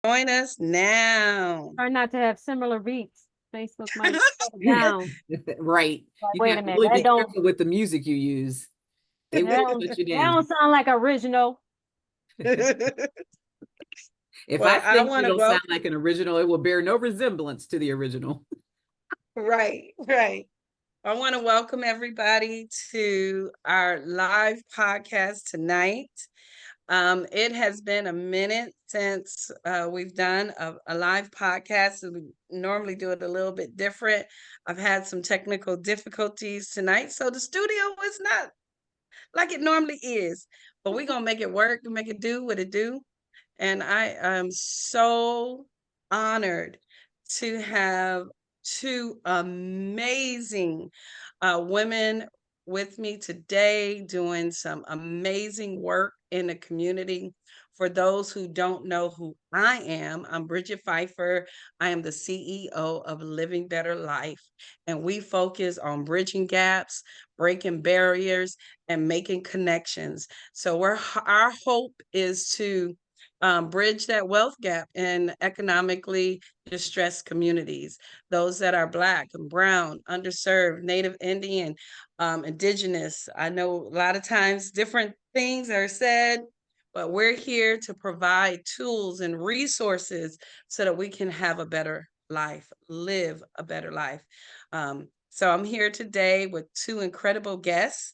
Join us now. Try not to have similar beats. Facebook might shut it down. Right. Like, You wait have a to minute, really that be don't careful with the music you use. They that will don't, shut you that down. don't sound like original. If I Well, I think want to it'll sound welcome. like an original, it will bear no resemblance to the original. Right, right. I want to welcome everybody to our live podcast tonight. It has been a minute since we've done a live podcast. We normally do it a little bit different. I've had some technical difficulties tonight, so the studio is not like it normally is, but we're gonna make it work and make it do what it do. And I am so honored to have two amazing women with me today doing some amazing work in the community. For those who don't know who I am, I'm Bridget Phifer. I am the CEO of Living Better Life, and we focus on bridging gaps, breaking barriers, and making connections. So our hope is to bridge that wealth gap in economically distressed communities, those that are Black and Brown, underserved, Native Indian, Indigenous. I know a lot of times different things are said, but we're here to provide tools and resources so that we can have a better life, live a better life. So I'm here today with two incredible guests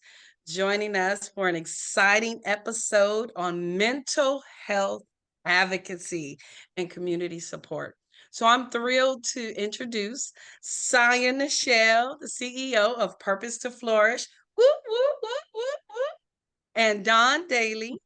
joining us for an exciting episode on mental health advocacy and community support. So I'm thrilled to introduce Sonya Ni'Chelle, the CEO of Purpose to Flourish, whoop, whoop, whoop, whoop, whoop, and Don Daly-Mack,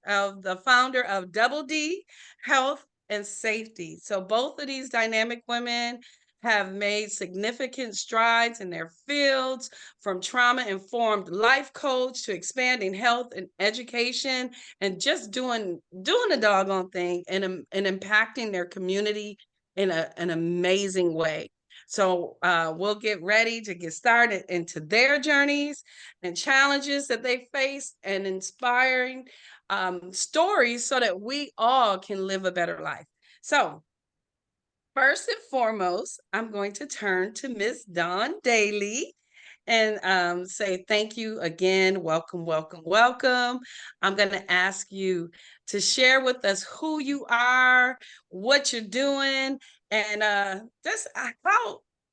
of the founder of Double D Health and Safety. So both of these dynamic women have made significant strides in their fields, from trauma-informed life coach to expanding health and education, and just doing the doggone thing and impacting their community in an amazing way. So we'll get ready to get started into their journeys and challenges that they face and inspiring stories so that we all can live a better life. So first and foremost, I'm going to turn to Miss Dawn Daly and say thank you again. Welcome, welcome, welcome. I'm going to ask you to share with us who you are, what you're doing, and just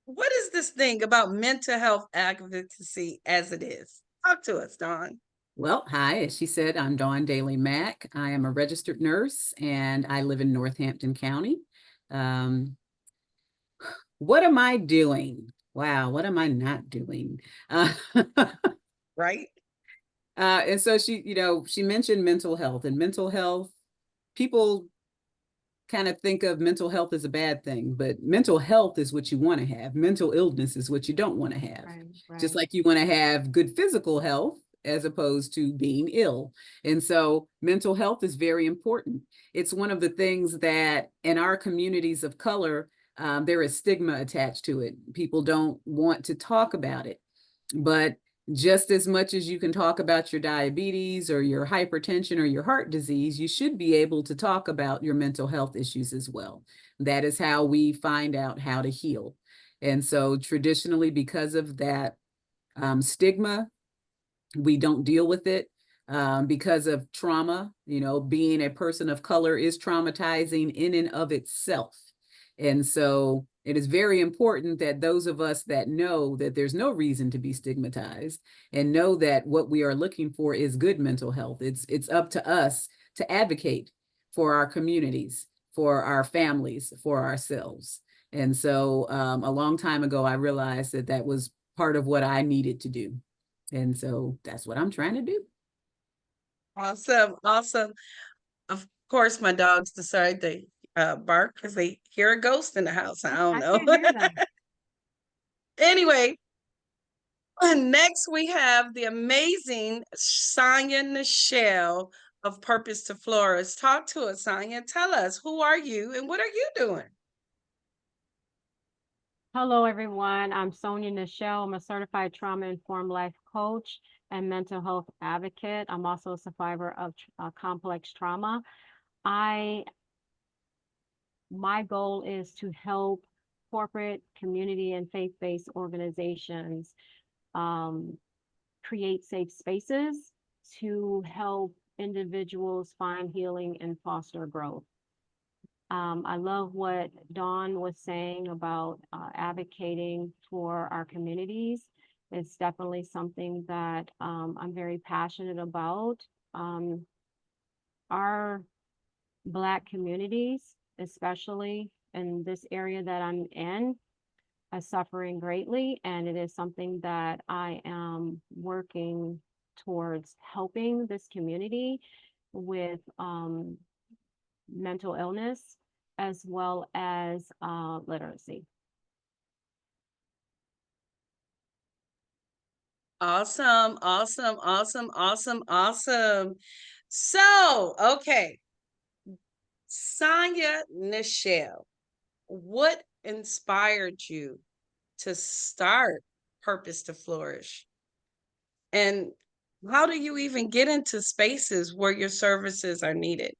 what is this thing about mental health advocacy as it is? Talk to us, Dawn. Well, hi, as she said, I'm Dawn Daly-Mack. I am a registered nurse and I live in Northampton County. Um, what am I doing? Wow, what am I not doing? Right? And so she mentioned mental health, and mental health, people kind of think of mental health as a bad thing, but mental health is what you want to have. Mental illness is what you don't want to have. Right. Just like you want to have good physical health as opposed to being ill. And so mental health is very important. It's one of the things that in our communities of color, there is stigma attached to it. People don't want to talk about it. But just as much as you can talk about your diabetes or your hypertension or your heart disease, you should be able to talk about your mental health issues as well. That is how we find out how to heal. And so traditionally, because of that stigma, we don't deal with it because of trauma. Being a person of color is traumatizing in and of itself. And so it is very important that those of us that know that there's no reason to be stigmatized and know that what we are looking for is good mental health. It's up to us to advocate for our communities, for our families, for ourselves. And so a long time ago, I realized that that was part of what I needed to do. And so that's what I'm trying to do. Awesome, awesome. Of course, my dogs decide they bark because they hear a ghost in the house. I don't I know. can't hear them. Anyway, next we have the amazing Sonya Ni'Chelle of Purpose to Flourish. Talk to us, Sonya. Tell us, who are you and what are you doing? Hello, everyone. I'm Sonya Ni'Chelle. I'm a certified trauma-informed life coach and mental health advocate. I'm also a survivor of complex trauma. My goal is to help corporate, community, and faith-based organizations create safe spaces to help individuals find healing and foster growth. I love what Dawn was saying about advocating for our communities. It's definitely something that I'm very passionate about. Our Black communities, especially in this area that I'm in, are suffering greatly, and it is something that I am working towards helping this community with mental illness as well as literacy. Awesome, awesome, awesome, awesome, awesome. So, okay, Sonya Ni'Chelle, what inspired you to start Purpose to Flourish? And how do you even get into spaces where your services are needed?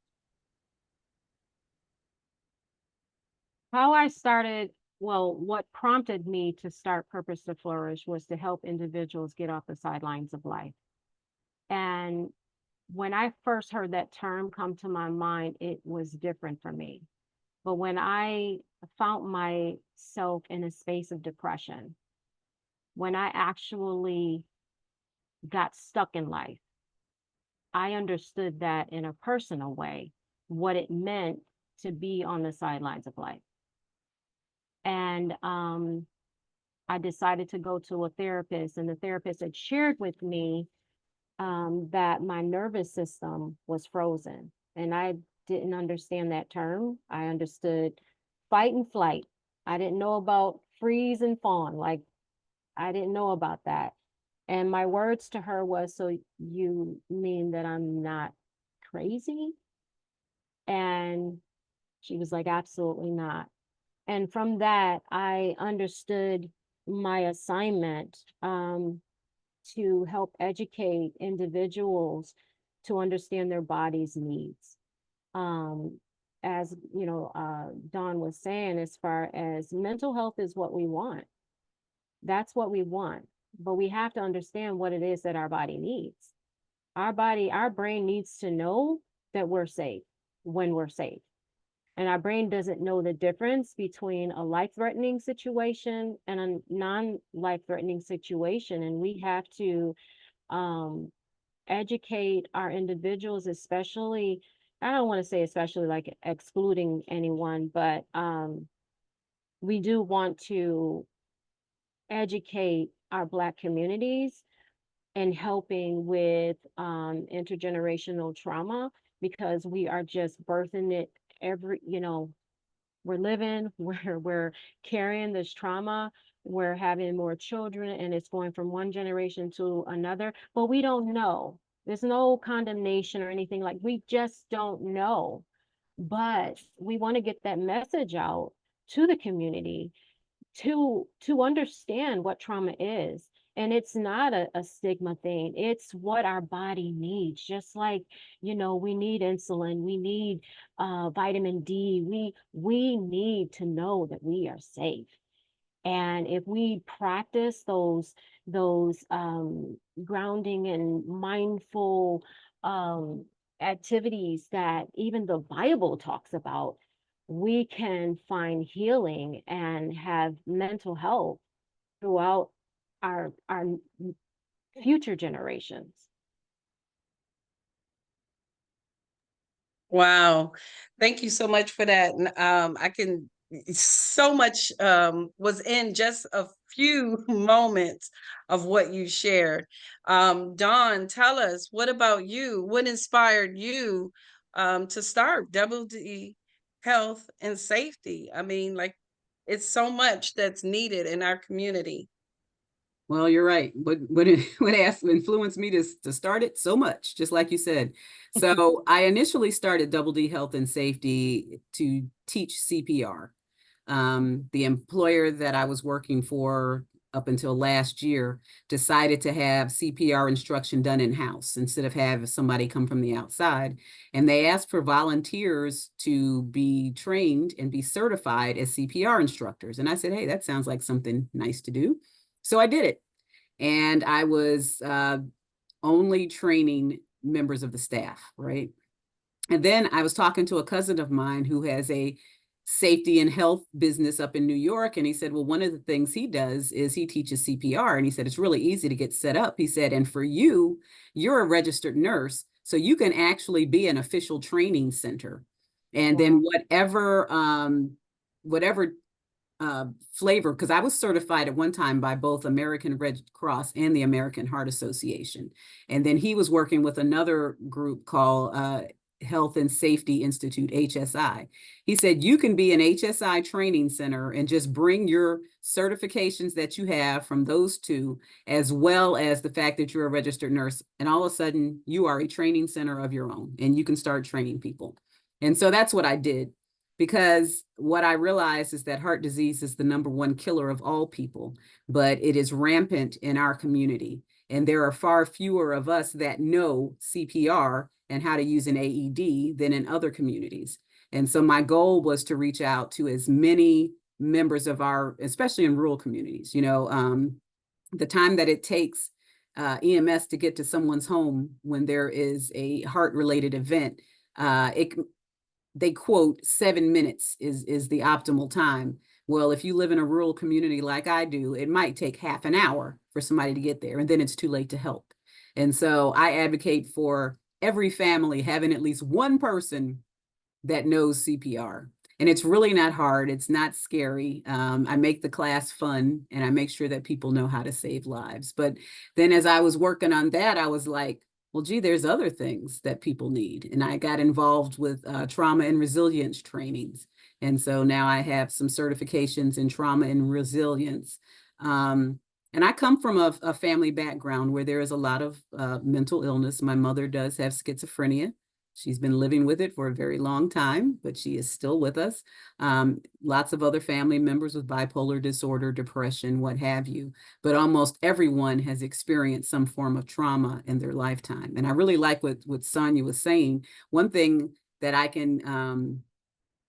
How I started, well, what prompted me to start Purpose to Flourish was to help individuals get off the sidelines of life. And when I first heard that term come to my mind, it was different for me. But when I found myself in a space of depression, when I actually got stuck in life, I understood that in a personal way, what it meant to be on the sidelines of life. And I decided to go to a therapist, and the therapist had shared with me that my nervous system was frozen. And I didn't understand that term. I understood fight and flight. I didn't know about freeze and fawn. Like, I didn't know about that. And my words to her was, so you mean that I'm not crazy? And she was like, absolutely not. And from that, I understood my assignment to help educate individuals to understand their body's needs. As you know, Dawn was saying, as far as mental health is what we want. That's what we want. But we have to understand what it is that our body needs. Our brain needs to know that we're safe when we're safe. And our brain doesn't know the difference between a life-threatening situation and a non-life-threatening situation. And we have to educate our individuals, especially, I don't want to say especially like excluding anyone, but we do want to educate our Black communities and helping with intergenerational trauma, because we are just birthing it we're living, we're carrying this trauma, we're having more children, and it's going from one generation to another, but we don't know. There's no condemnation or anything, like, we just don't know. But we want to get that message out to the community to understand what trauma is. And it's not a stigma thing. It's what our body needs. Just like, we need insulin, we need vitamin D. We need to know that we are safe. And if we practice those grounding and mindful activities that even the Bible talks about, we can find healing and have mental health throughout our future generations. Wow. Thank you so much for that. And I can so much was in just a few moments of what you shared. Dawn, tell us, what about you? What inspired you to start Double D Health and Safety? I mean, like, it's so much that's needed in our community. Well, you're right. What influenced me to start it so much, just like you said. So I initially started Double D Health and Safety to teach CPR. The employer that I was working for up until last year, decided to have CPR instruction done in-house instead of have somebody come from the outside. And they asked for volunteers to be trained and be certified as CPR instructors. And I said, hey, that sounds like something nice to do. So I did it. And I was only training members of the staff, right? And then I was talking to a cousin of mine who has a safety and health business up in New York. And he said, well, one of the things he does is he teaches CPR. And he said, it's really easy to get set up. He said, and for you, you're a registered nurse, so you can actually be an official training center. And then whatever flavor, because I was certified at one time by both American Red Cross and the American Heart Association. And then he was working with another group called Health and Safety Institute, HSI. He said, you can be an HSI training center and just bring your certifications that you have from those two, as well as the fact that you're a registered nurse. And all of a sudden you are a training center of your own and you can start training people. And so that's what I did, because what I realized is that heart disease is the #1 killer of all people, but it is rampant in our community. And there are far fewer of us that know CPR and how to use an AED than in other communities. And so my goal was to reach out to as many members of our, especially in rural communities, the time that it takes EMS to get to someone's home when there is a heart-related event, they quote 7 minutes is the optimal time. Well, if you live in a rural community like I do, it might take half an hour for somebody to get there, and then it's too late to help. And so I advocate for every family having at least one person that knows CPR. And it's really not hard. It's not scary. I make the class fun, and I make sure that people know how to save lives. But then as I was working on that, I was like, well, gee, there's other things that people need. And I got involved with trauma and resilience trainings. And so now I have some certifications in trauma and resilience. And I come from a family background where there is a lot of mental illness. My mother does have schizophrenia. She's been living with it for a very long time, but she is still with us. Lots of other family members with bipolar disorder, depression, what have you. But almost everyone has experienced some form of trauma in their lifetime. And I really like what Sonya was saying. One thing that I can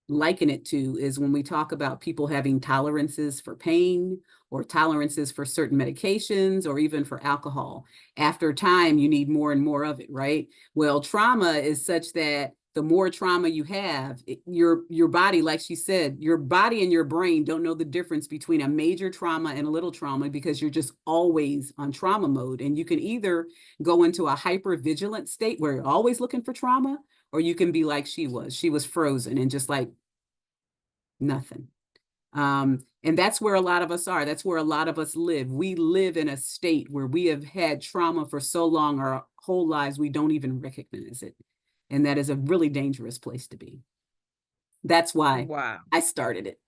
liken it to is when we talk about people having tolerances for pain or tolerances for certain medications or even for alcohol. After time, you need more and more of it, right? Well, trauma is such that the more trauma you have, your body, like she said, your body and your brain don't know the difference between a major trauma and a little trauma, because you're just always on trauma mode. And you can either go into a hyper-vigilant state where you're always looking for trauma, or you can be like she was. She was frozen and just like nothing. And that's where a lot of us are. That's where a lot of us live. We live in a state where we have had trauma for so long, our whole lives, we don't even recognize it. And that is a really dangerous place to be. That's why I started it.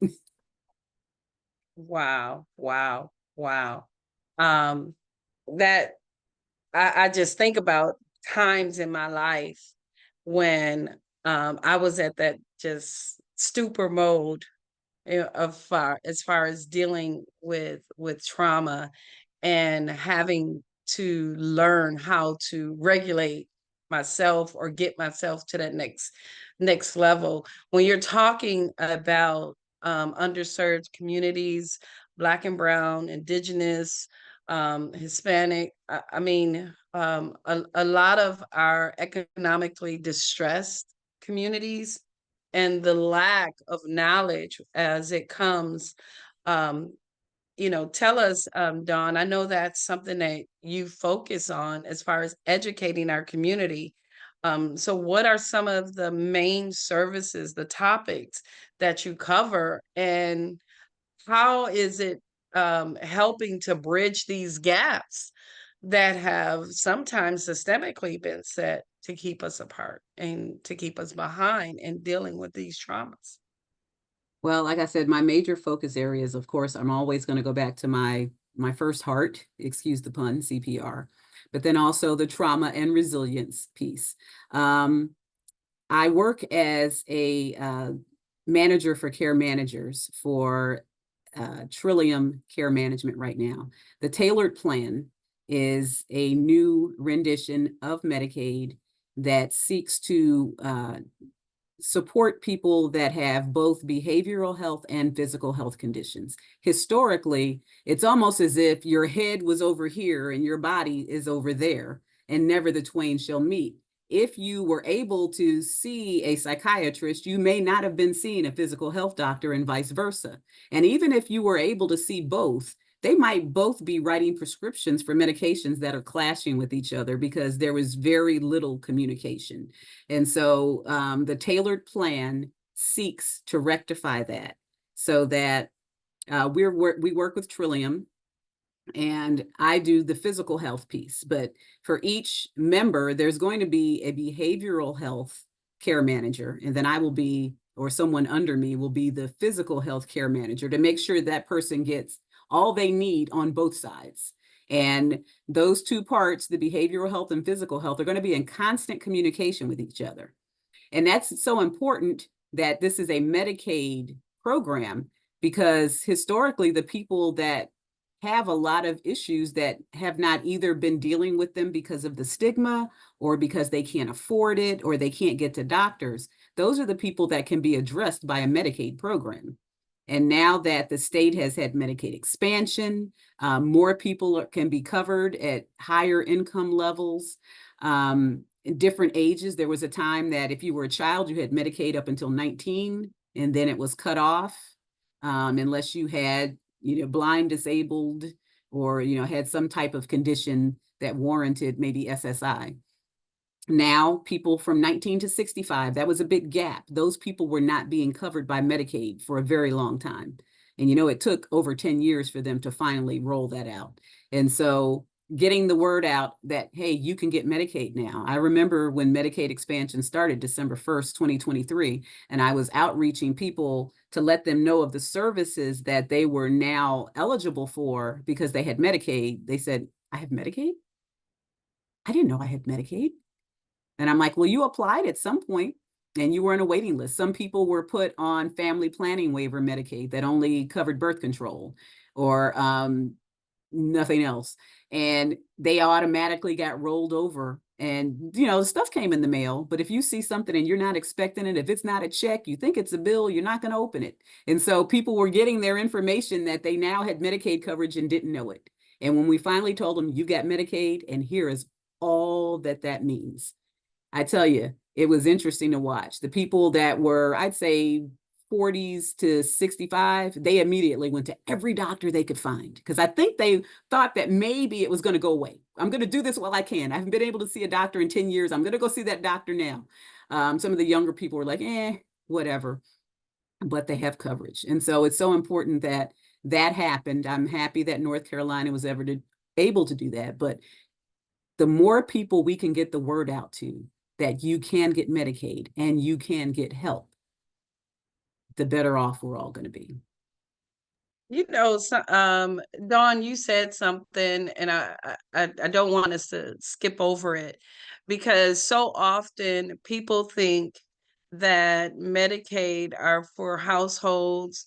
Wow. That I just think about times in my life when I was at that just stupor mode, as far as dealing with trauma and having to learn how to regulate myself or get myself to that next level. When you're talking about underserved communities, Black and Brown, Indigenous, Hispanic, a lot of our economically distressed communities, and the lack of knowledge as it comes. Tell us, Dawn, I know that's something that you focus on as far as educating our community. So what are some of the main services, the topics that you cover, and how is it helping to bridge these gaps that have sometimes systemically been set to keep us apart and to keep us behind in dealing with these traumas? Well, like I said, my major focus areas, of course, I'm always going to go back to my first heart, excuse the pun, CPR, but then also the trauma and resilience piece. I work as a manager for care managers for Trillium Care Management right now. The tailored plan is a new rendition of Medicaid that seeks to support people that have both behavioral health and physical health conditions. Historically, it's almost as if your head was over here and your body is over there, and never the twain shall meet. If you were able to see a psychiatrist, you may not have been seeing a physical health doctor, and vice versa. And even if you were able to see both, they might both be writing prescriptions for medications that are clashing with each other because there was very little communication. And so the tailored plan seeks to rectify that, so that we work with Trillium, and I do the physical health piece. But for each member, there's going to be a behavioral health care manager, and then I will be, or someone under me will be, the physical health care manager to make sure that person gets all they need on both sides. And those two parts, the behavioral health and physical health, are going to be in constant communication with each other. And that's so important that this is a Medicaid program, because historically, the people that have a lot of issues that have not either been dealing with them because of the stigma, or because they can't afford it, or they can't get to doctors, those are the people that can be addressed by a Medicaid program. And now that the state has had Medicaid expansion, more people can be covered at higher income levels, in different ages. There was a time that if you were a child, you had Medicaid up until 19, and then it was cut off unless you had, blind, disabled, or, had some type of condition that warranted maybe SSI. Now, people from 19 to 65, that was a big gap. Those people were not being covered by Medicaid for a very long time. And, it took over 10 years for them to finally roll that out. And so getting the word out that, hey, you can get Medicaid now. I remember when Medicaid expansion started December 1st, 2023, and I was outreaching people to let them know of the services that they were now eligible for because they had Medicaid. They said, I have Medicaid? I didn't know I had Medicaid. And I'm like, well, you applied at some point and you were on a waiting list. Some people were put on family planning waiver Medicaid that only covered birth control or nothing else. And they automatically got rolled over. And, stuff came in the mail. But if you see something and you're not expecting it, if it's not a check, you think it's a bill, you're not going to open it. And so people were getting their information that they now had Medicaid coverage and didn't know it. And when we finally told them, you got Medicaid, and here is all that means, I tell you, it was interesting to watch. The people that were, I'd say, 40s to 65, they immediately went to every doctor they could find, because I think they thought that maybe it was going to go away. I'm going to do this while I can. I haven't been able to see a doctor in 10 years. I'm going to go see that doctor now. Some of the younger people were like, whatever, but they have coverage. And so it's so important that that happened. I'm happy that North Carolina was able to do that. But the more people we can get the word out to that you can get Medicaid and you can get help, the better off we're all going to be. Dawn, you said something, and I don't want us to skip over it, because so often people think that Medicaid are for households,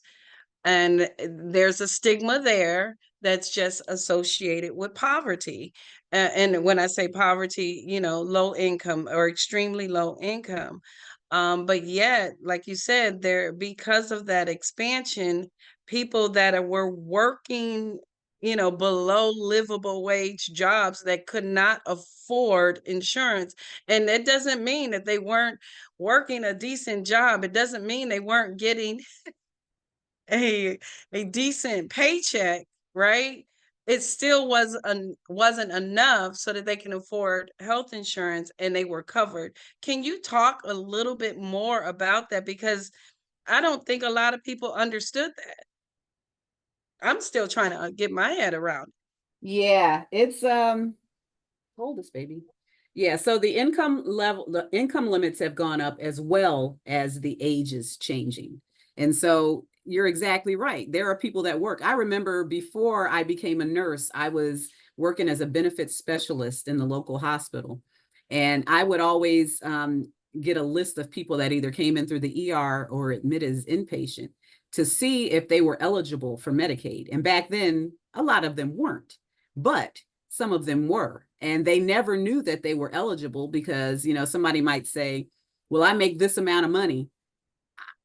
and there's a stigma there that's just associated with poverty. And when I say poverty, low income or extremely low income. But yet, like you said, because of that expansion, people that were working, below livable wage jobs that could not afford insurance. And it doesn't mean that they weren't working a decent job. It doesn't mean they weren't getting a decent paycheck, right? It still wasn't enough so that they can afford health insurance, and they were covered. Can you talk a little bit more about that? Because I don't think a lot of people understood that. I'm still trying to get my head around it. Yeah, it's hold this baby. Yeah, so the income limits have gone up as well as the age is changing. And so you're exactly right. There are people that work. I remember before I became a nurse, I was working as a benefits specialist in the local hospital. And I would always get a list of people that either came in through the ER or admitted as inpatient to see if they were eligible for Medicaid. And back then, a lot of them weren't, but some of them were. And they never knew that they were eligible because, you know, somebody might say, well, I make this amount of money.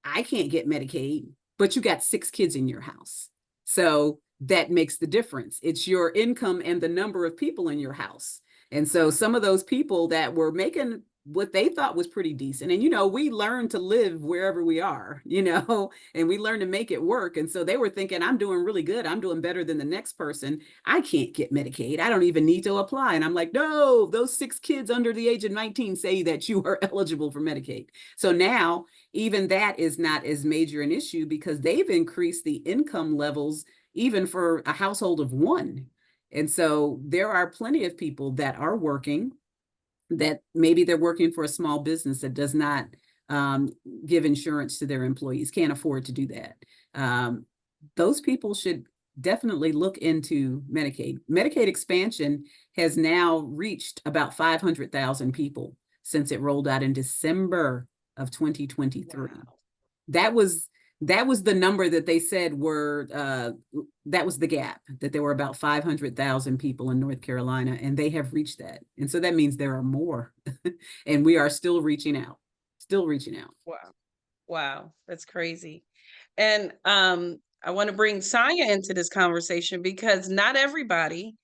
I can't get Medicaid, but you got 6 kids in your house. So that makes the difference. It's your income and the number of people in your house. And so some of those people that were making what they thought was pretty decent, and, you know, we learn to live wherever we are, you know, and we learn to make it work. And so they were thinking, I'm doing really good. I'm doing better than the next person. I can't get Medicaid. I don't even need to apply. And I'm like, no, those 6 kids under the age of 19 say that you are eligible for Medicaid. So now even that is not as major an issue because they've increased the income levels even for a household of 1. And so there are plenty of people that are working, that maybe they're working for a small business that does not give insurance to their employees, can't afford to do that. Those people should definitely look into Medicaid. Medicaid expansion has now reached about 500,000 people since it rolled out in December of 2023. Wow. That was the number that they said were, that was the gap, that there were about 500,000 people in North Carolina, and they have reached that. And so that means there are more, and we are still reaching out. Wow. Wow. That's crazy. And I want to bring Sonya into this conversation because not everybody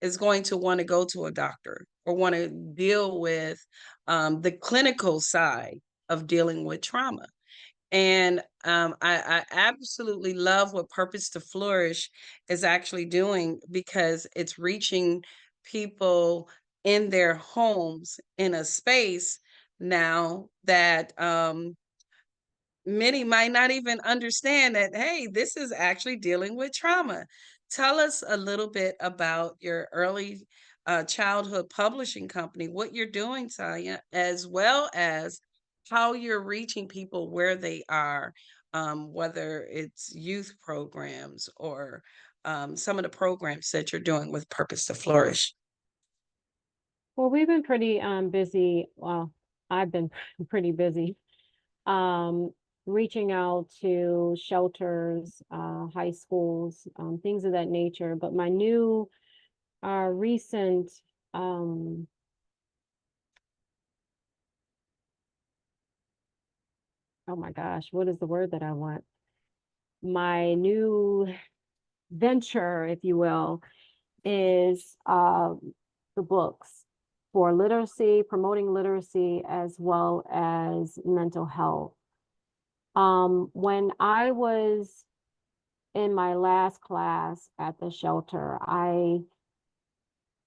is going to want to go to a doctor or want to deal with the clinical side of dealing with trauma. And I absolutely love what Purpose to Flourish is actually doing because it's reaching people in their homes in a space now that many might not even understand that, hey, this is actually dealing with trauma. Tell us a little bit about your early childhood publishing company, what you're doing, Tanya, as well as how you're reaching people where they are, whether it's youth programs or some of the programs that you're doing with Purpose to Flourish. Well, we've been pretty busy. Well, I've been pretty busy reaching out to shelters, high schools, things of that nature. But my new recent oh my gosh, what is the word that I want? My new venture, if you will, is the books for literacy, promoting literacy as well as mental health. When I was in my last class at the shelter, I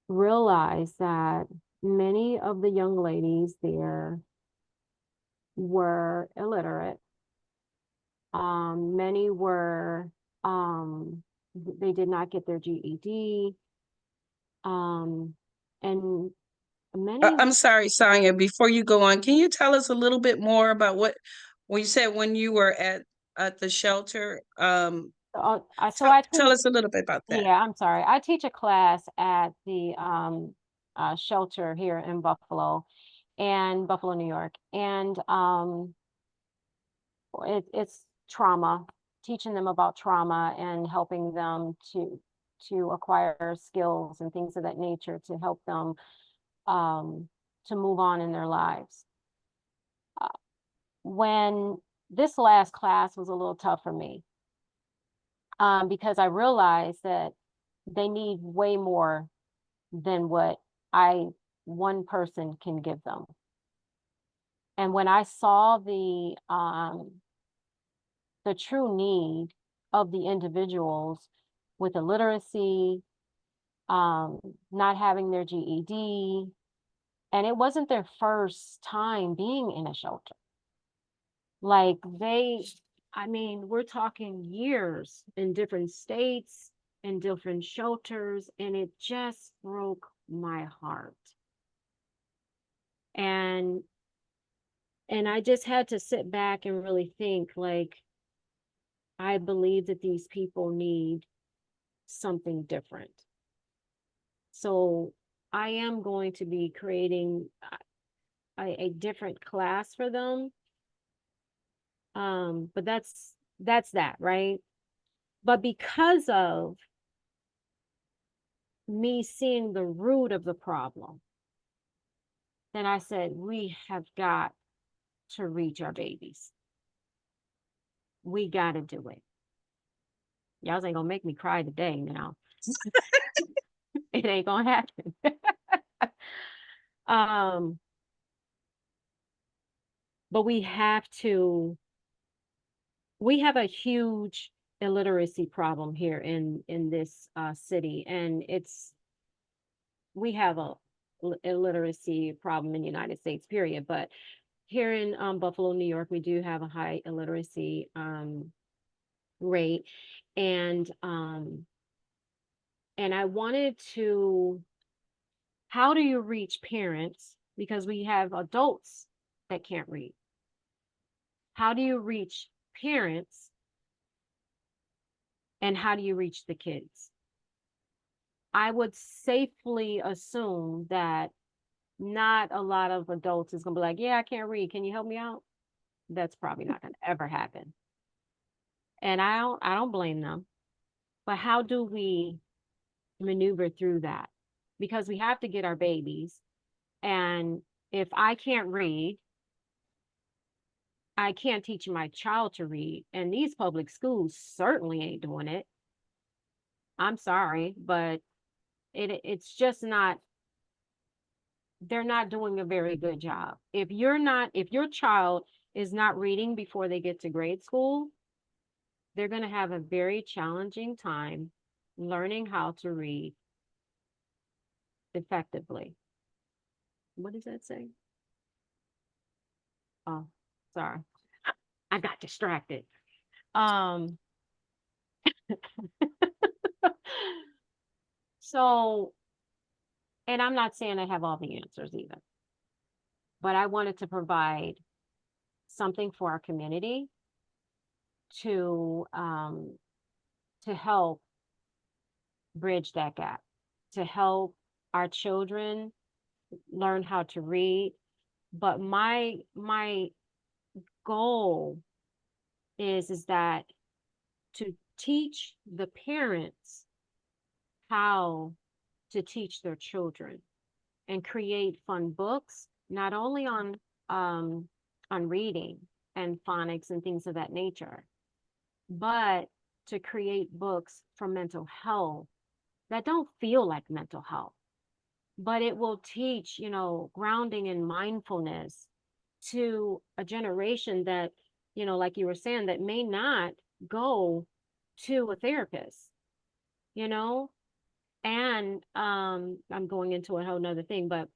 realized that many of the young ladies there were illiterate. Many were, they did not get their GED. And many I'm sorry, Sonya, before you go on, can you tell us a little bit more about what, when you said when you were at the shelter, so I tell us a little bit about that. Yeah, I'm sorry. I teach a class at the shelter here in Buffalo, New York. And it's trauma, teaching them about trauma and helping them to acquire skills and things of that nature to help them to move on in their lives. When this last class was a little tough for me, because I realized that they need way more than what one person can give them. And when I saw the true need of the individuals with illiteracy, not having their GED, and it wasn't their first time being in a shelter. Like we're talking years in different states, in different shelters, and it just broke my heart. And I just had to sit back and really think, like, I believe that these people need something different. So I am going to be creating, a different class for them. But that's that, right? But because of me seeing the root of the problem, then I said, we have got to reach our babies. We got to do it. Y'all ain't gonna make me cry today now. It ain't gonna happen. But we have a huge illiteracy problem here in this city, and we have a illiteracy problem in the United States, period. But here in Buffalo, New York, we do have a high illiteracy rate, and I wanted to, how do you reach parents? Because we have adults that can't read. How do you reach parents? And how do you reach the kids? I would safely assume that not a lot of adults is gonna be like, yeah, I can't read. Can you help me out? That's probably not gonna ever happen. And I don't blame them. But how do we maneuver through that? Because we have to get our babies. And if I can't read, I can't teach my child to read. And these public schools certainly ain't doing it. I'm sorry, but it's just not, they're not doing a very good job. If your child is not reading before they get to grade school, they're going to have a very challenging time learning how to read effectively. What does that say? Oh, sorry. I got distracted. So, and I'm not saying I have all the answers either, but I wanted to provide something for our community to help bridge that gap, to help our children learn how to read. But my goal is that to teach the parents how to teach their children and create fun books, not only on reading and phonics and things of that nature, but to create books for mental health that don't feel like mental health, but it will teach, grounding and mindfulness to a generation that, like you were saying, that may not go to a therapist, and I'm going into a whole nother thing, but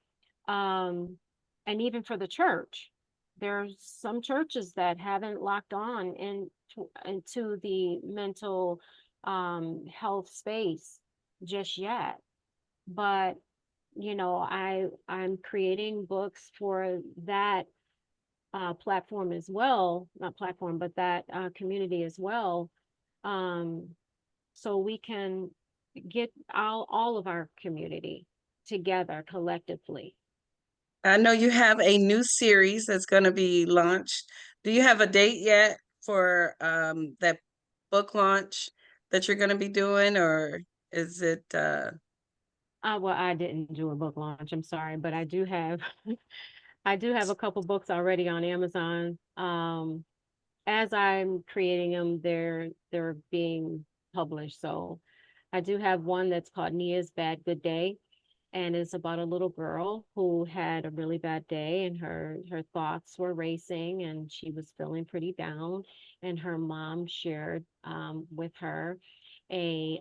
and even for the church, there's some churches that haven't locked on into the mental health space just yet. But I'm creating books for that platform as well, not platform, but that community as well, so we can get all of our community together collectively. I know you have a new series that's going to be launched. Do you have a date yet for that book launch that you're going to be doing, or is it well, I didn't do a book launch, I'm sorry, but I do have I do have a couple books already on Amazon. As I'm creating them, they're being published. So I do have one that's called Nia's Bad Good Day, and it's about a little girl who had a really bad day, and her thoughts were racing and she was feeling pretty down, and her mom shared with her a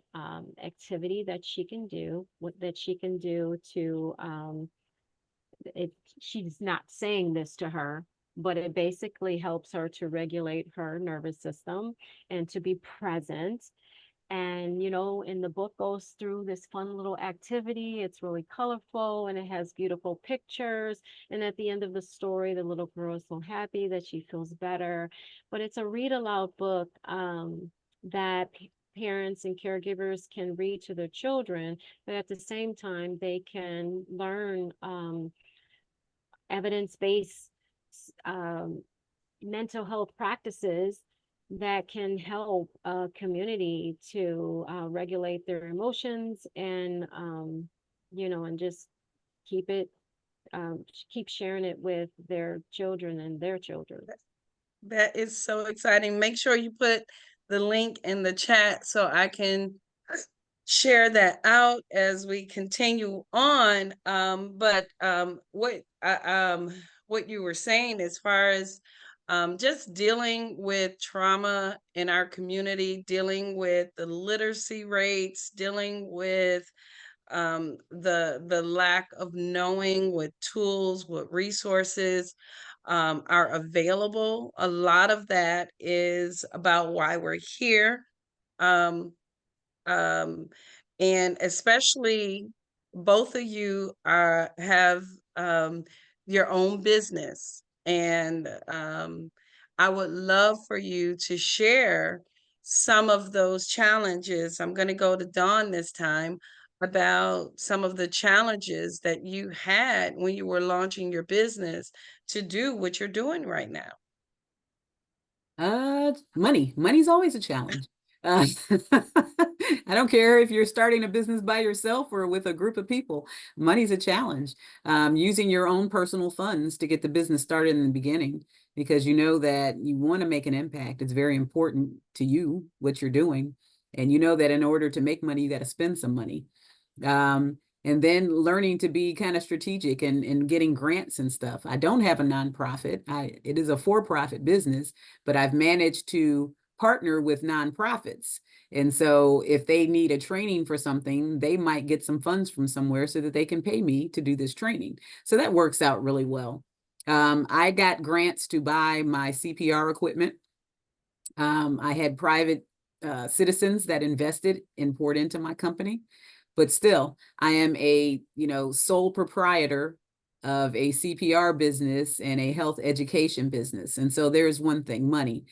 activity that she can do to she's not saying this to her, but it basically helps her to regulate her nervous system and to be present. And, in the book goes through this fun little activity. It's really colorful and it has beautiful pictures. And at the end of the story, the little girl is so happy that she feels better. But it's a read aloud book that parents and caregivers can read to their children, but at the same time, they can learn evidence-based mental health practices that can help a community to regulate their emotions and, and just keep it, keep sharing it with their children and their children. That is so exciting. Make sure you put the link in the chat so I can share that out as we continue on. What you were saying as far as just dealing with trauma in our community, dealing with the literacy rates, dealing with the lack of knowing what tools, what resources are available. A lot of that is about why we're here. Um, um, and especially both of you have your own business, and I would love for you to share some of those challenges. I'm going to go to Dawn this time about some of the challenges that you had when you were launching your business to do what you're doing right now. Money's always a challenge. Uh, I don't care if you're starting a business by yourself or with a group of people. Money's a challenge. Using your own personal funds to get the business started in the beginning, because you know that you want to make an impact. It's very important to you what you're doing, and you know that in order to make money, you got to spend some money. And then learning to be kind of strategic and getting grants and stuff. I don't have a nonprofit. It is a for-profit business, but I've managed to partner with nonprofits. And so if they need a training for something, they might get some funds from somewhere so that they can pay me to do this training. So that works out really well. I got grants to buy my CPR equipment. I had private citizens that invested and poured into my company. But still, I am a, sole proprietor of a CPR business and a health education business. And so there's one thing, money,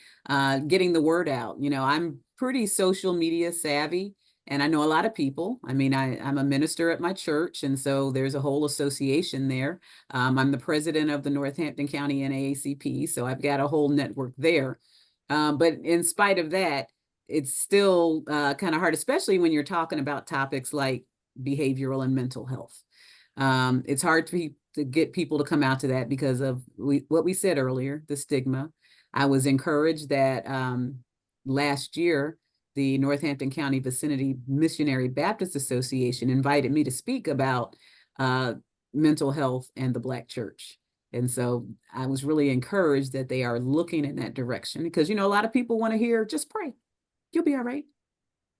getting the word out. I'm pretty social media savvy, and I know a lot of people. I mean, I'm a minister at my church, and so there's a whole association there. I'm the president of the Northampton County NAACP, so I've got a whole network there. But in spite of that, it's still kind of hard, especially when you're talking about topics like behavioral and mental health. It's hard to get people to come out to that because of what we said earlier, the stigma. I was encouraged that last year, the Northampton County Vicinity Missionary Baptist Association invited me to speak about mental health and the Black church. And so I was really encouraged that they are looking in that direction because, a lot of people want to hear, just pray. You'll be all right.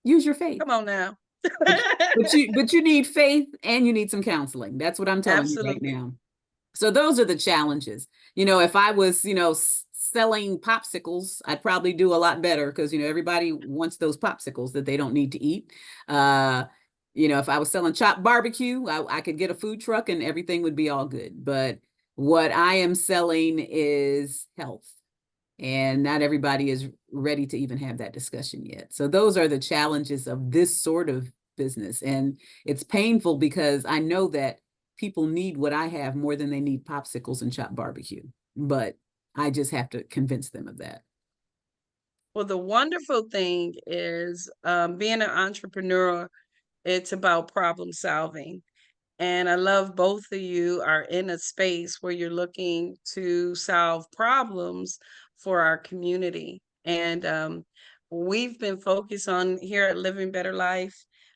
Use your faith. Come on now. but you need faith and you need some counseling. That's what I'm telling you right now. So those are the challenges. If I was, selling popsicles, I'd probably do a lot better because, everybody wants those popsicles that they don't need to eat. If I was selling chopped barbecue, I could get a food truck and everything would be all good. But what I am selling is health. And not everybody is ready to even have that discussion yet. So those are the challenges of this sort of business. And it's painful because I know that people need what I have more than they need popsicles and chopped barbecue. But I just have to convince them of that. Well, the wonderful thing is being an entrepreneur, it's about problem solving. And I love both of you are in a space where you're looking to solve problems for our community. And we've been focused on here at Living Better Life.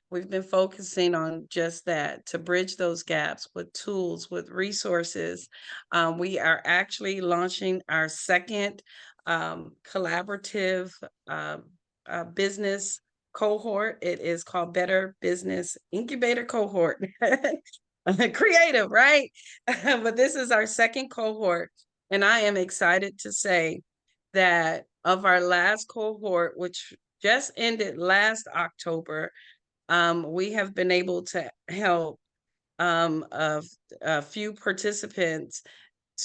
We've been focusing on just that, to bridge those gaps with tools, with resources. We are actually launching our second collaborative business cohort. It is called Better Business Incubator Cohort. Creative, right? But this is our second cohort, and I am excited to say that of our last cohort, which just ended last October, we have been able to help a few participants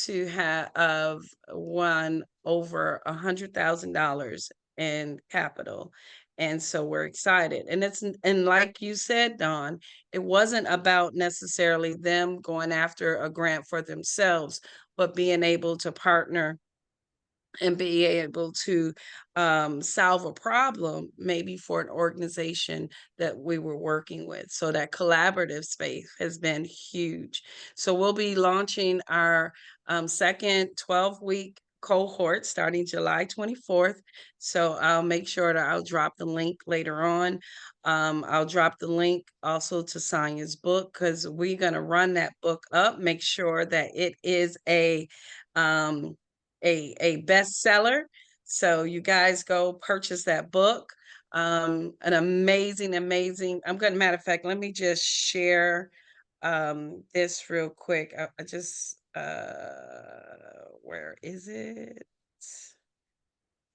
to have won over $100,000 in capital. And so we're excited. And like you said, Dawn, it wasn't about necessarily them going after a grant for themselves, but being able to partner and be able to solve a problem maybe for an organization that we were working with. So that collaborative space has been huge. So we'll be launching our second 12-week cohort starting July 24th. So I'll make sure that I'll drop the link later on. I'll drop the link also to Sonya's book, because we're going to run that book up, make sure that it is um, a bestseller. So you guys go purchase that book. An amazing. Matter of fact, let me just share this real quick. I just where is it?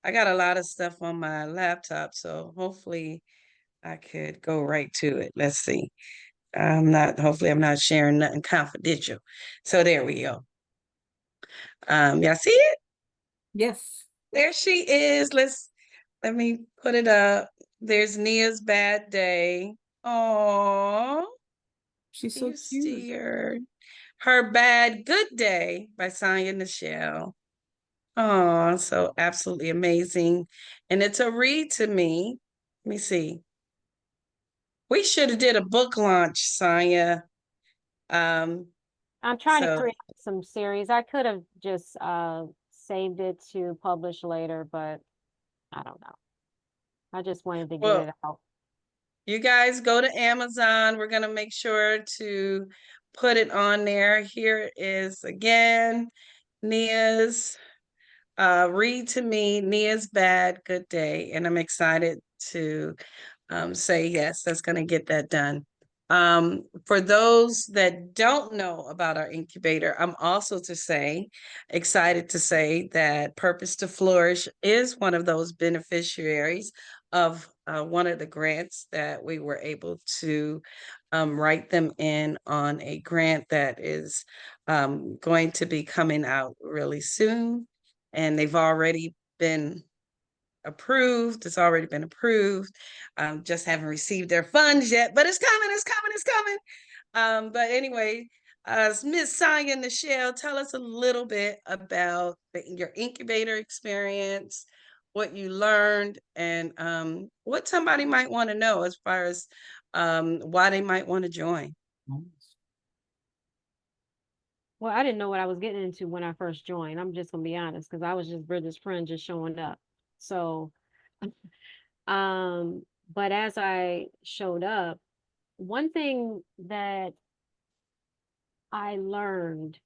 I got a lot of stuff on my laptop, so hopefully I could go right to it. Let's see. Hopefully I'm not sharing nothing confidential. So there we go. Y'all see it? Yes. There she is. Let me put it up. There's Nia's bad day. Oh, She's so you cute. see her. Her Bad Good Day by Sonya Ni'Chelle. Oh, so absolutely amazing. And it's a read to me. Let me see. We should have did a book launch, Sonya. I'm trying to create some series. I could have just saved it to publish later, but I don't know. I just wanted to get it out. You guys go to Amazon. We're going to make sure to put it on there. Here it is again. Nia's read to me, Nia's Bad Good Day. And I'm excited to say yes, that's going to get that done. For those that don't know about our incubator, I'm also excited to say that Purpose to Flourish is one of those beneficiaries of one of the grants that we were able to write them in on a grant that is going to be coming out really soon. And they've already been approved. It's already been approved. Just haven't received their funds yet, but it's coming. But anyway, Miss Sonya Ni'Chelle, tell us a little bit about your incubator experience, what you learned, and what somebody might want to know as far as why they might want to join. Well, I didn't know what I was getting into when I first joined. I'm just gonna be honest, because I was just Bridget's friend just showing up. So, but as I showed up, one thing that I learned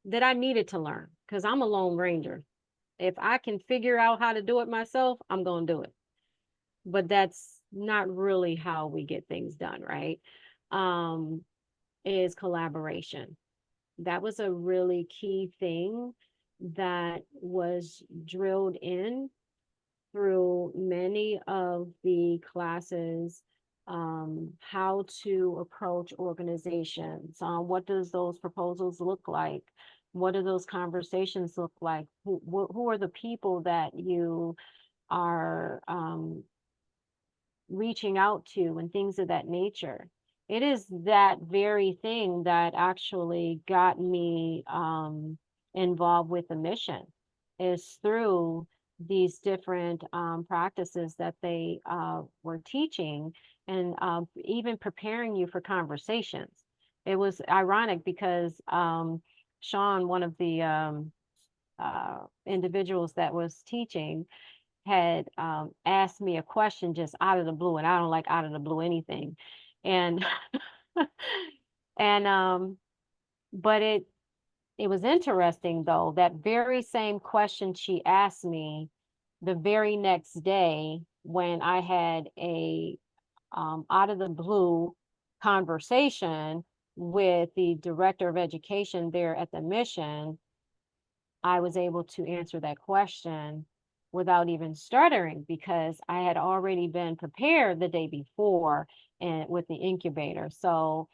that I needed to learn, because I'm a lone ranger. If I can figure out how to do it myself, I'm gonna do it. But that's not really how we get things done, right? Is collaboration. That was a really key thing that was drilled in through many of the classes, how to approach organizations. What does those proposals look like? What do those conversations look like? Who are the people that you are reaching out to, and things of that nature? It is that very thing that actually got me involved with the mission, is through these different practices that they were teaching, and even preparing you for conversations. It was ironic because Sean, one of the individuals that was teaching, had asked me a question just out of the blue, and I don't like out of the blue anything. And and but it was interesting though, that very same question she asked me the very next day when I had a out of the blue conversation with the director of education there at the mission. I was able to answer that question without even stuttering, because I had already been prepared the day before and with the incubator. So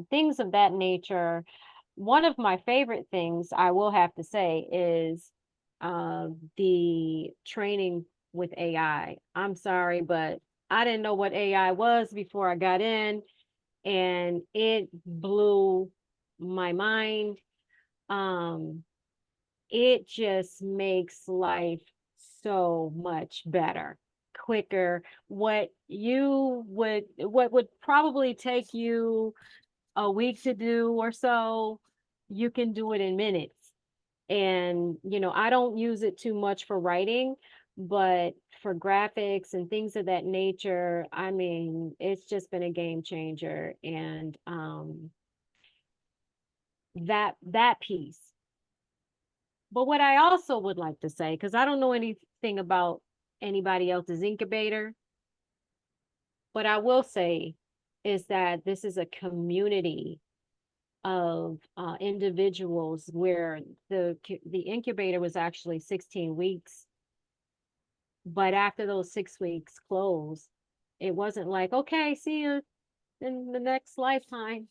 things of that nature. One of my favorite things I will have to say is the training with AI. I'm sorry, but I didn't know what AI was before I got in, and it blew my mind. Um, it just makes life so much better, quicker. What would probably take you a week to do or so, you can do it in minutes. And, I don't use it too much for writing, but for graphics and things of that nature, I mean, it's just been a game changer. And that piece. But what I also would like to say, because I don't know anything about anybody else's incubator, what I will say is that this is a community of individuals where the incubator was actually 16 weeks, but after those 6 weeks closed, it wasn't like, okay, see you in the next lifetime.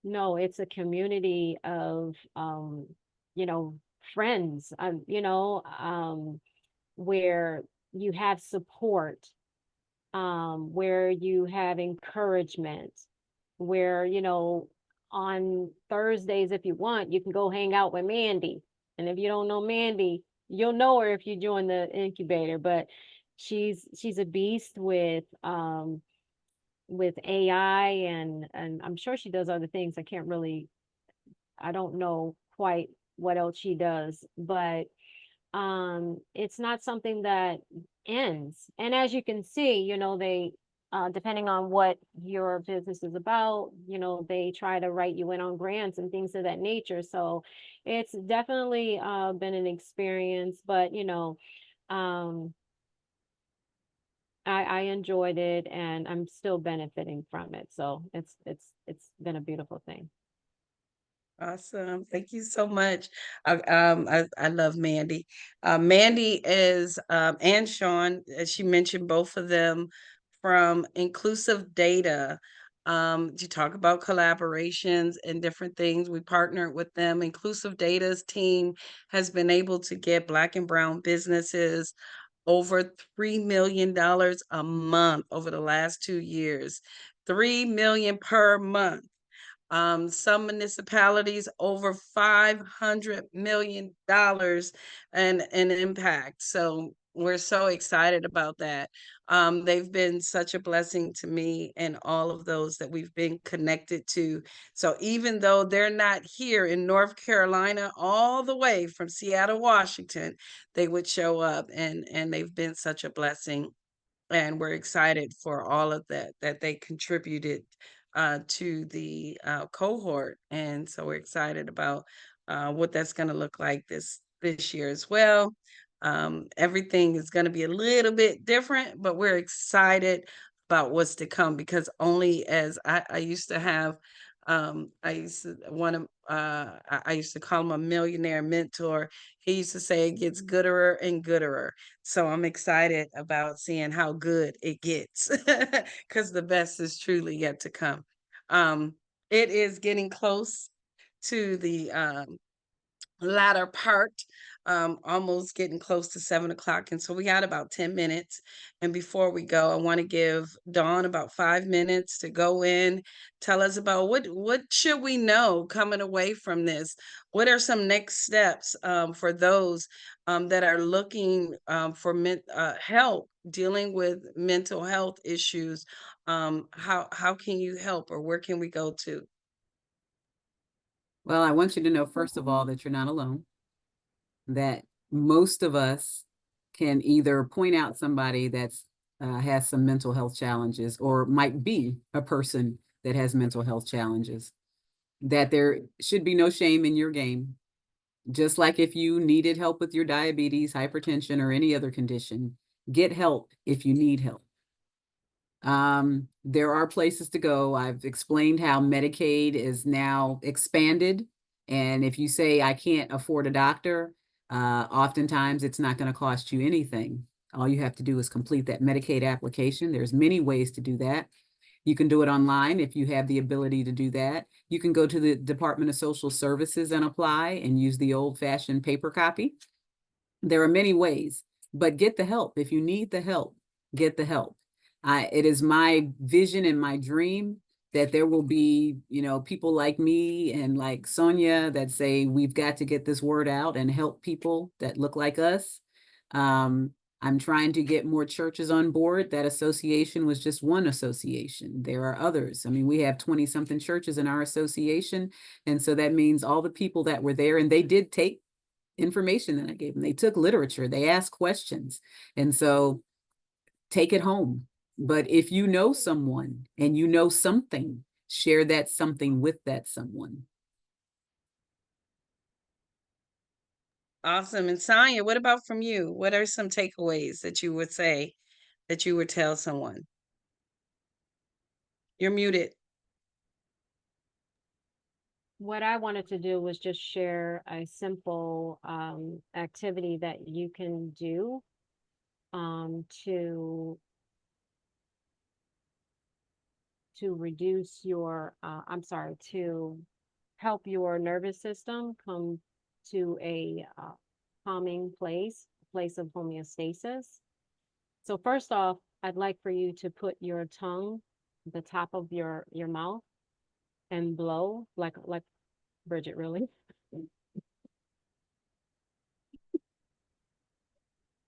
No, it's a community of you know friends, where you have support, where you have encouragement, where, on Thursdays, if you want, you can go hang out with Mandy. And if you don't know Mandy, you'll know her if you join the incubator. But she's a beast with AI, and I'm sure she does other things. I don't know quite what else she does, but it's not something that ends. And as you can see, they depending on what your business is about, they try to write you in on grants and things of that nature. So it's definitely been an experience, but um I enjoyed it, and I'm still benefiting from it. So it's been a beautiful thing. Awesome. Thank you so much. I love Mandy. Mandy is and Sean, as she mentioned, both of them from Inclusive Data. To talk about collaborations and different things. We partnered with them. Inclusive Data's team has been able to get Black and Brown businesses over $3 million a month over the last 2 years. 3 million per month. Some municipalities over $500 million in impact. So we're so excited about that. They've been such a blessing to me and all of those that we've been connected to. So even though they're not here in North Carolina, all the way from Seattle, Washington, they would show up, and they've been such a blessing, and we're excited for all of that they contributed to the cohort, and so we're excited about what that's going to look like this year as well. Everything is going to be a little bit different, but we're excited about what's to come, because only as I used to have I used to one of I used to call him a millionaire mentor. He used to say it gets gooder and gooder. So I'm excited about seeing how good it gets, because the best is truly yet to come. Um, it is getting close to the latter part, almost getting close to 7 o'clock. And so we got about 10 minutes. And before we go, I want to give Dawn about 5 minutes to go in, tell us about what should we know coming away from this? What are some next steps for those that are looking for help dealing with mental health issues? How can you help, or where can we go to? Well, I want you to know, first of all, that you're not alone, that most of us can either point out somebody that's has some mental health challenges, or might be a person that has mental health challenges, that there should be no shame in your game. Just like if you needed help with your diabetes, hypertension, or any other condition, get help if you need help. There are places to go. I've explained how Medicaid is now expanded. And if you say, I can't afford a doctor, oftentimes it's not going to cost you anything. All you have to do is complete that Medicaid application. There's many ways to do that. You can do it online if you have the ability to do that. You can go to the Department of Social Services and apply and use the old-fashioned paper copy. There are many ways. but get the help. If you need the help, get the help. It is my vision and my dream that there will be, people like me and like Sonya that say we've got to get this word out and help people that look like us. I'm trying to get more churches on board. That association was just one association. There are others. I mean, we have 20 something churches in our association. And so that means all the people that were there, and they did take information that I gave them. They took literature, they asked questions. And so take it home. But if you know someone and you know something, share that something with that someone. Awesome. And Sonya, what about from you? What are some takeaways that you would say that you would tell someone? You're muted. What I wanted to do was just share a simple activity that you can do to reduce your, to help your nervous system come to a calming place, a place of homeostasis. So first off, I'd like for you to put your tongue at the top of your mouth and blow like Bridget, really.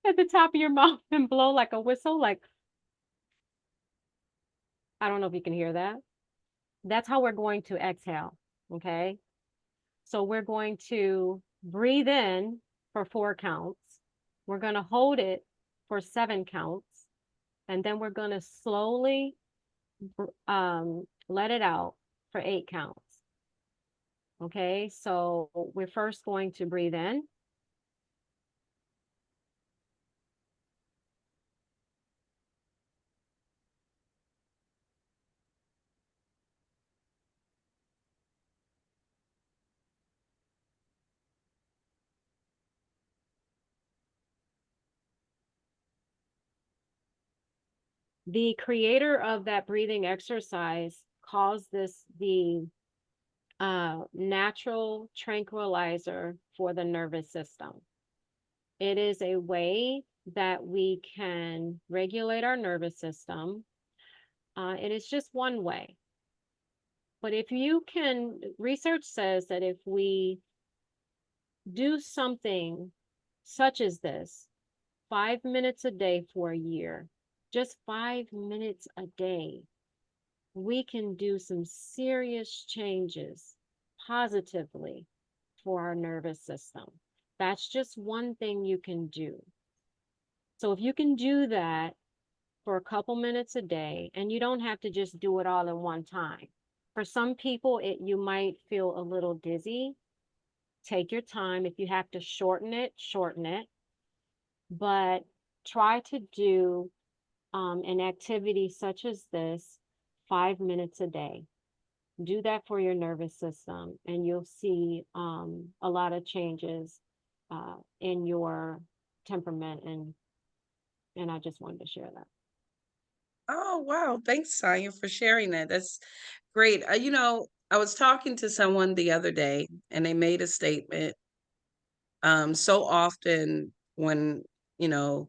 At the top of your mouth and blow like a whistle, like, I don't know if you can hear that. That's how we're going to exhale, okay? So we're going to breathe in for 4 counts. We're going to hold it for 7 counts. And then we're going to slowly let it out for 8 counts. Okay, so we're first going to breathe in. The creator of that breathing exercise calls this the natural tranquilizer for the nervous system. It is a way that we can regulate our nervous system. It is just one way. But if you can, research says that if we do something such as this, 5 minutes a day for a year, just 5 minutes a day, we can do some serious changes positively for our nervous system. That's just one thing you can do. So if you can do that for a couple minutes a day, and you don't have to just do it all in one time. For some people, you might feel a little dizzy. Take your time. If you have to shorten it, shorten it. But try to do an activity such as this 5 minutes a day. Do that for your nervous system, and you'll see a lot of changes in your temperament. And I just wanted to share that. Oh, wow. Thanks, Sonya, for sharing that. That's great. I was talking to someone the other day and they made a statement. So often when, you know,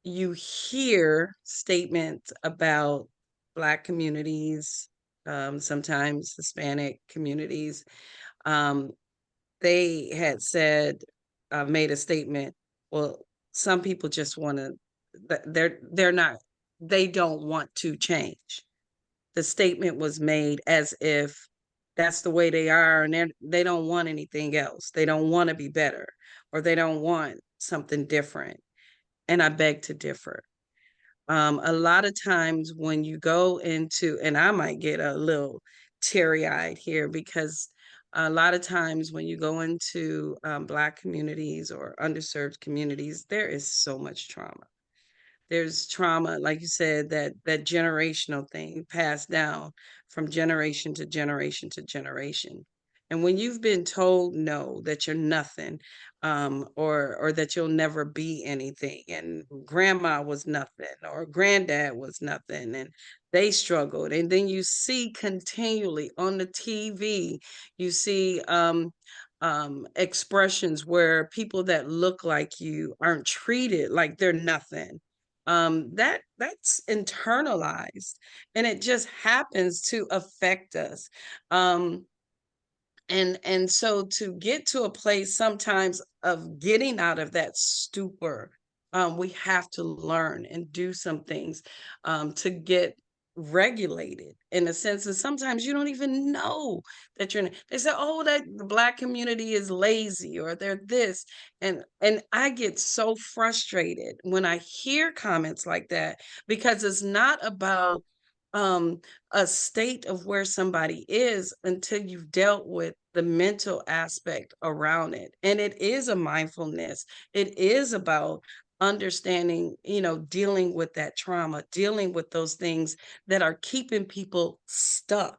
you hear statements about Black communities, sometimes Hispanic communities, um, they had said, made a statement, well, some people just want to, they're not, they don't want to change. The statement was made as if that's the way they are and they don't want anything else. They don't want to be better or they don't want something different. And I beg to differ. A lot of times when you go into, and I might get a little teary-eyed here because a lot of times when you go into Black communities or underserved communities, there is so much trauma. There's trauma, like you said, that generational thing passed down from generation to generation to generation. And when you've been told no, that you're nothing, or that you'll never be anything, and grandma was nothing, or granddad was nothing, and they struggled, and then you see continually on the TV, you see expressions where people that look like you aren't treated like they're nothing. That's internalized, and it just happens to affect us. And so to get to a place sometimes of getting out of that stupor, we have to learn and do some things to get regulated, in a sense. And sometimes you don't even know that they say, oh, that the Black community is lazy, or they're this. And I get so frustrated when I hear comments like that, because it's not about um a state of where somebody is until you've dealt with the mental aspect around it. And it is a mindfulness. It is about understanding, dealing with that trauma, dealing with those things that are keeping people stuck,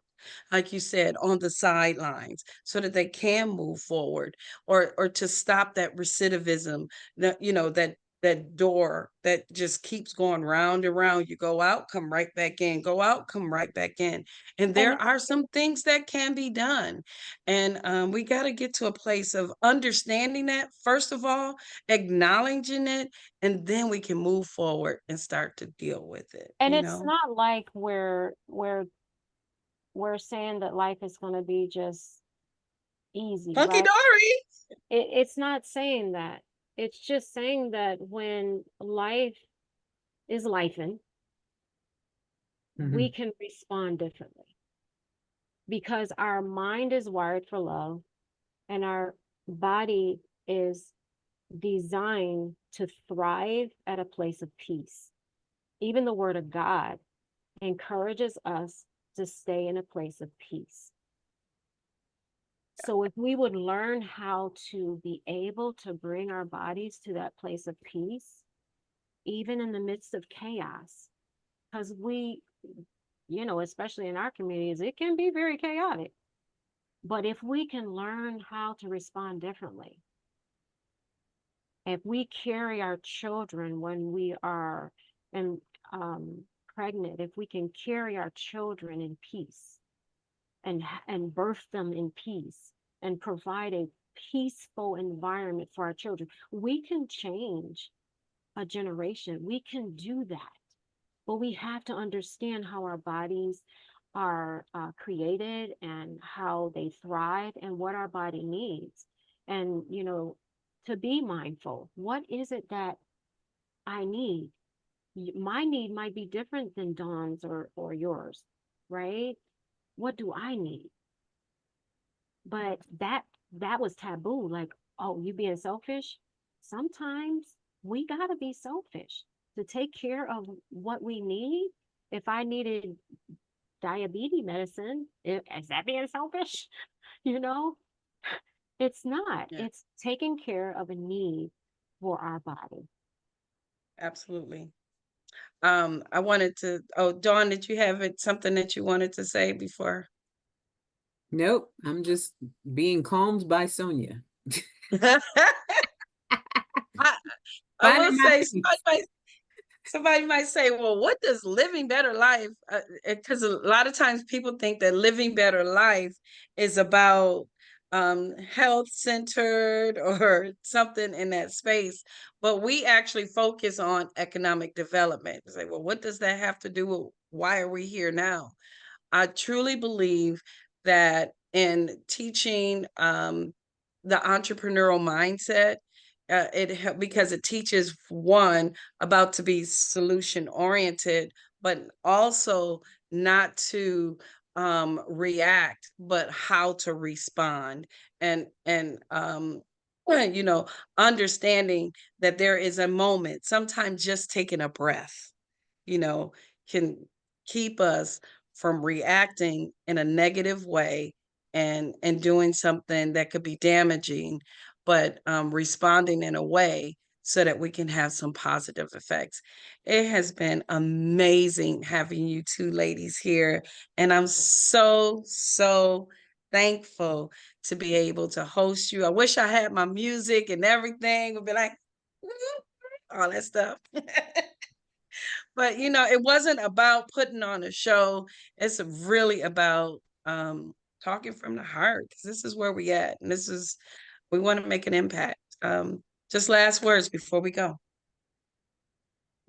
like you said, on the sidelines, so that they can move forward, or to stop that recidivism, that door that just keeps going round and round. You go out, come right back in, go out, come right back in. And And there are some things that can be done. And we got to get to a place of understanding that, first of all, acknowledging it, and then we can move forward and start to deal with it, it's not like we're saying that life is going to be just easy, Hunky right? dory. It's not saying that. It's just saying that when life is lifing, we can respond differently, because our mind is wired for love and our body is designed to thrive at a place of peace. Even the word of God encourages us to stay in a place of peace. So if we would learn how to be able to bring our bodies to that place of peace, even in the midst of chaos, because we, especially in our communities, it can be very chaotic. But if we can learn how to respond differently, if we carry our children when we are and pregnant, if we can carry our children in peace and birth them in peace and provide a peaceful environment for our children, we can change a generation. We can do that. But we have to understand how our bodies are created and how they thrive and what our body needs. And, to be mindful, what is it that I need? My need might be different than Dawn's or yours, right? What do I need? But that was taboo. Like, oh, you being selfish? Sometimes we gotta be selfish to take care of what we need. If I needed diabetes medicine, is that being selfish? You know, it's not. Yeah, It's taking care of a need for our body. absolutely. I wanted to, oh, Dawn, did you have something that you wanted to say before? Nope, I'm just being calmed by Sonya. I, I will Finding my say, peace. somebody might say, well, what does living better life? Because a lot of times people think that living better life is about health centered or something in that space. But we actually focus on economic development. Say, well, what does that have to do with why are we here now? I truly believe that in teaching the entrepreneurial mindset, because it teaches one about to be solution oriented, but also not to react, but how to respond, and you know, understanding that there is a moment. Sometimes just taking a breath, you know, can keep us from reacting in a negative way and doing something that could be damaging, but responding in a way so that we can have some positive effects. It has been amazing having you two ladies here, and I'm so thankful to be able to host you. I wish I had my music and everything would be like all that stuff. But it wasn't about putting on a show. It's really about talking from the heart, because this is where we at, and we want to make an impact. Just last words before we go.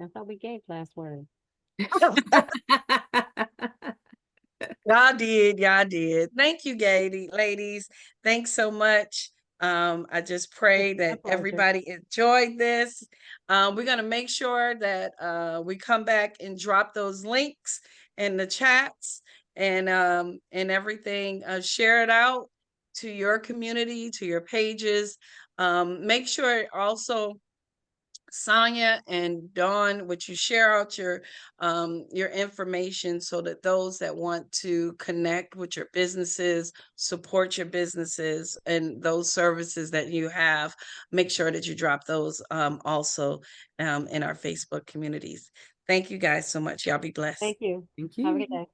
I thought we gave last word. Y'all did. Thank you, ladies. Thanks so much. I just pray that everybody enjoyed this. We're gonna make sure that we come back and drop those links in the chats and everything. Share it out to your community, to your pages. Make sure also, Sonya and Dawn, would you share out your information so that those that want to connect with your businesses, support your businesses and those services that you have, make sure that you drop those also in our Facebook communities. Thank you guys so much. Y'all be blessed. Thank you. Thank Have a you. good day.